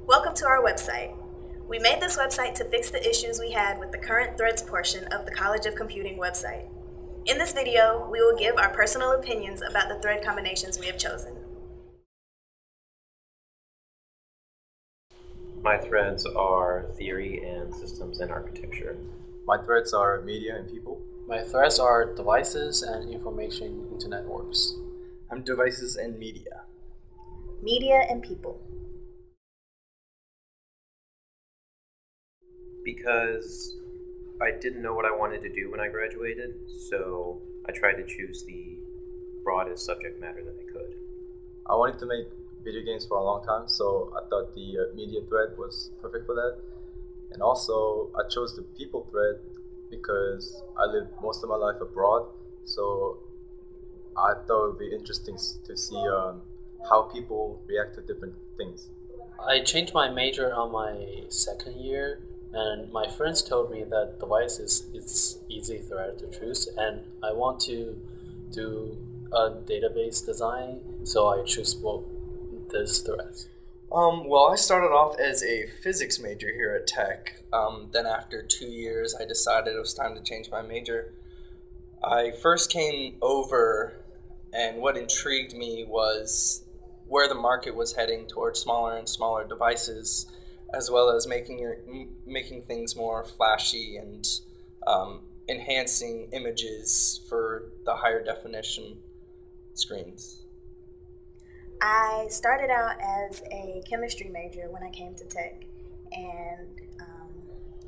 Welcome to our website. We made this website to fix the issues we had with the current Threads portion of the College of Computing website. In this video, we will give our personal opinions about the thread combinations we have chosen. My threads are theory and systems and architecture. My threads are media and people. My threads are devices and information into networks. I'm devices and media. Media and people. Because I didn't know what I wanted to do when I graduated, so I tried to choose the broadest subject matter that I could. I wanted to make video games for a long time, so I thought the media thread was perfect for that. And also, I chose the people thread because I lived most of my life abroad, so I thought it would be interesting to see how people react to different things. I changed my major on my second year, and my friends told me that devices is easy thread to choose, and I want to do a database design, so I choose both these threads. Well, I started off as a physics major here at Tech. Then after 2 years, I decided it was time to change my major. I first came over, and what intrigued me was where the market was heading towards smaller and smaller devices, as well as making things more flashy and enhancing images for the higher definition screens. I started out as a chemistry major when I came to Tech and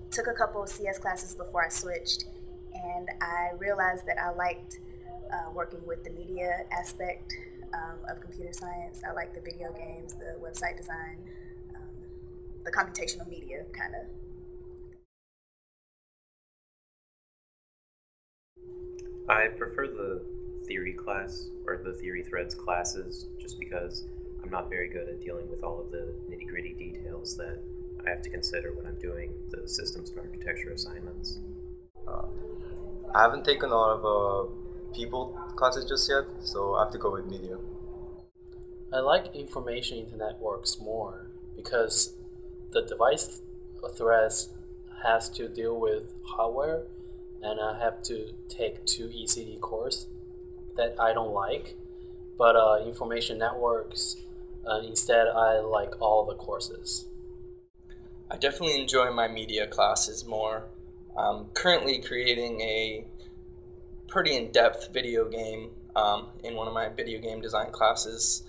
took a couple of CS classes before I switched, and I realized that I liked working with the media aspect of computer science. I like the video games, the website design, the computational media kind of. I prefer the theory class, or the theory threads classes, just because I'm not very good at dealing with all of the nitty-gritty details that I have to consider when I'm doing the systems and architecture assignments. I haven't taken a lot of people classes just yet, so I have to go with media. I like information into networks more because the device threads has to deal with hardware, and I have to take 2 ECD courses that I don't like. But information networks, instead I like all the courses. I definitely enjoy my media classes more. I'm currently creating a pretty in-depth video game in one of my video game design classes.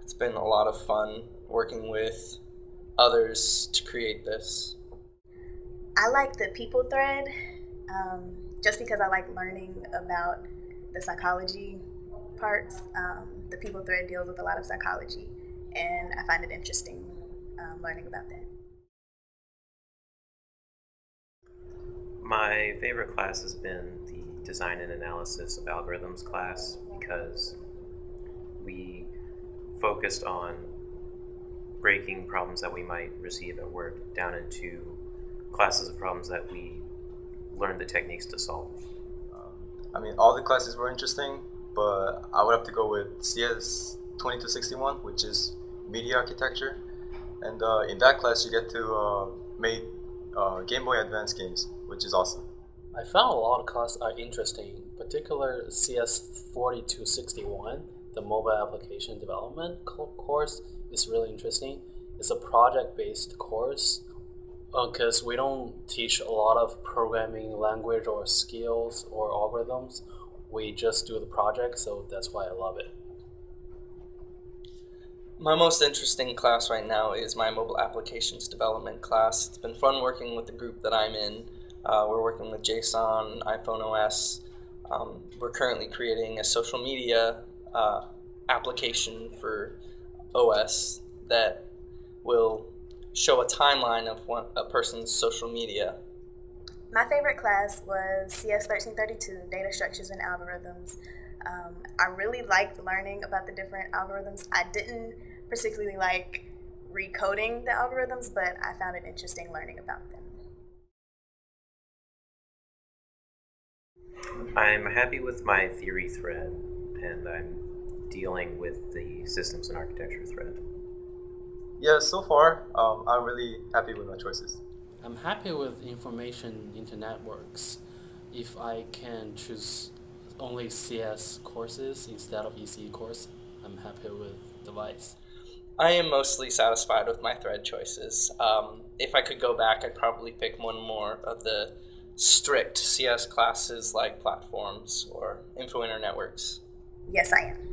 It's been a lot of fun working with others to create this. I like the people thread just because I like learning about the psychology parts. The people thread deals with a lot of psychology, and I find it interesting learning about that. My favorite class has been the design and analysis of algorithms class, because we focused on breaking problems that we might receive at work down into classes of problems that we learned the techniques to solve. I mean, all the classes were interesting, but I would have to go with CS 2261, which is media architecture. And in that class, you get to make Game Boy Advance games, which is awesome. I found a lot of classes are interesting, particular CS 4261, the mobile application development course is really interesting. It's a project-based course because we don't teach a lot of programming language or skills or algorithms. We just do the project, so that's why I love it. My most interesting class right now is my mobile applications development class. It's been fun working with the group that I'm in. We're working with JSON, iPhone OS. We're currently creating a social media application for OS that will show a timeline of a person's social media. My favorite class was CS 1332, Data Structures and Algorithms. I really liked learning about the different algorithms. I didn't particularly like recoding the algorithms, but I found it interesting learning about them. I'm happy with my theory thread, and I'm dealing with the systems and architecture thread. Yeah, so far, I'm really happy with my choices. I'm happy with information into networks. If I can choose only CS courses instead of ECE course, I'm happy with device. I am mostly satisfied with my thread choices. If I could go back, I'd probably pick one more of the strict CS classes like platforms or info networks. Yes, I am.